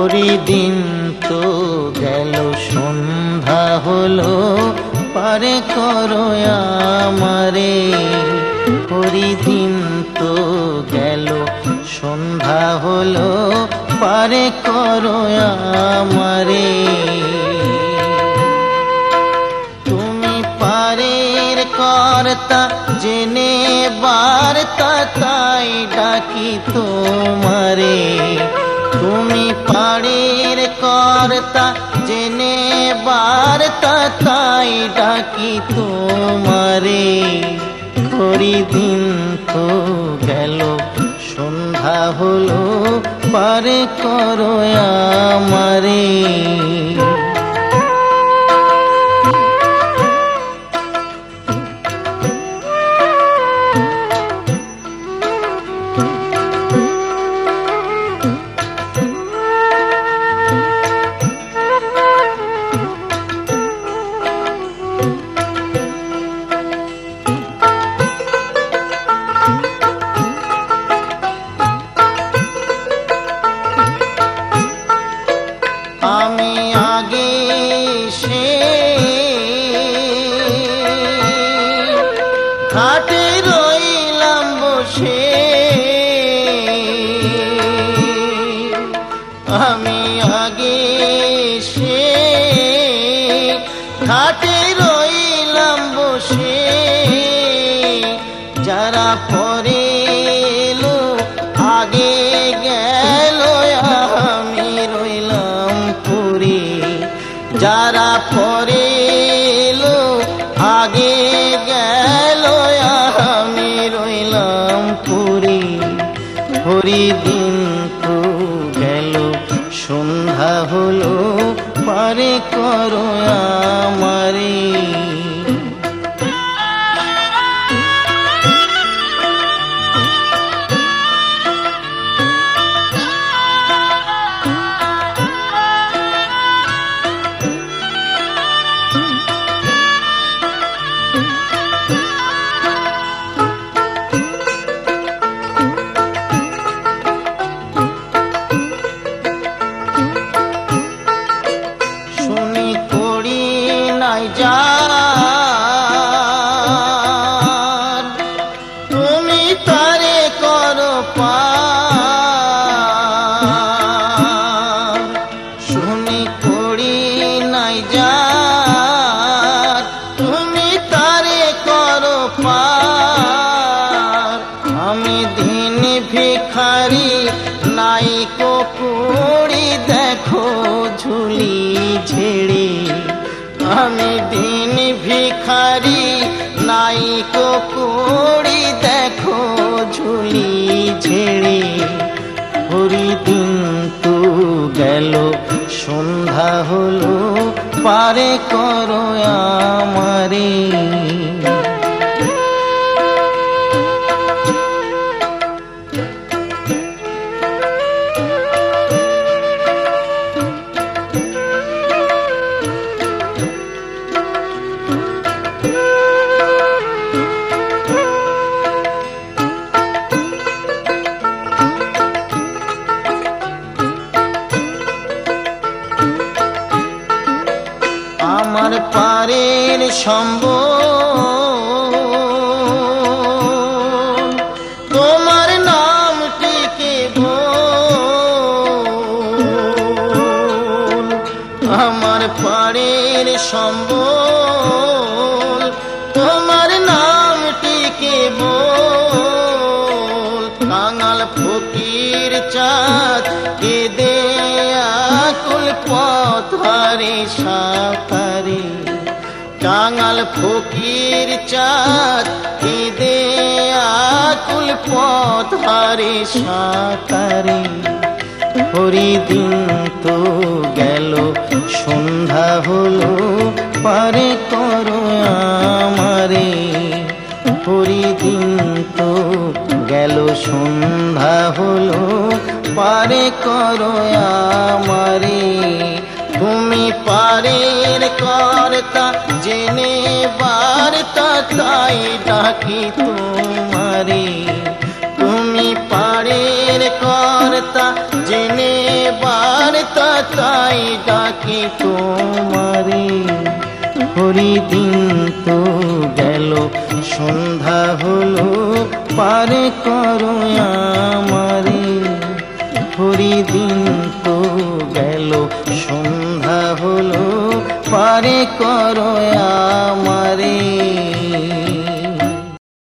হরিদিন তো গেল সন্ধ্যা হলো, পারে করো আমারে। হরিদিন তো গেল সন্ধ্যা হলো, পারে করো আমারে। তুমি পারের কর্তা জেনে বার্তা, তাই ডাকি তোমারে। তুমি পারের কর্তা জেনে বার্তা, তাই ডাকি তোমারে। হরিদিন তো গেল সন্ধ্যা হলো, পারে করো আমারে। আমি আগে সে ঘাটে রইলাম বসে, আমি আগে সে ঘাটে রইলাম বসে। যারা পরে এলো আগে গেল, আমি রইলাম পুরী। যারা পরে এলো আগে গেল, আমি রইলাম পুরী। হরিদিন তো গেল সন্ধ্যা হলো, পারে করো আমারে। শুনি করি নাই যার, তুমি তারে করো পার। শুনি করি নাই যার, তুমি তারে করো পার। আমি দিন ভিখারি নাই কুড়ি, দেখো ঝুলি ঝেড়ে। আমি দিন ভিখারি নাই কুড়ি, দেখো ঝুলি ঝেড়ে। হরিদিন তো গেল সন্ধ্যা হলো, পারে করো আমারে। আমার পারের সম্বল, তোমার নামটিকে বল। আমার পারের সম্বল, তোমার নামটিকে বল। কাঙাল ফকির চাঁদ কেঁদে আকুল পথ হারে সাঁতারে। কাঙাল ফকির চাঁদ কেঁদে আকুল পথ হারে সাঁতারে। হরিদিন তো গেল সন্ধ্যা হলো, পারে করো আমারে। হরিদিন তো গেল সন্ধ্যা হলো, পারে করো আমারে। তুমি পারের কর্তা জেনে বার্তা, তাই ডাকি তোমারে। তুমি পারের কর্তা জেনে বার্তা, তাই ডাকি তোমারে। হরি দিন তো গেল, সন্ধ্যা হলো, পারে করো আমারে। হরি দিন তো গেল, সন্ধ্যা হলো, পারে করো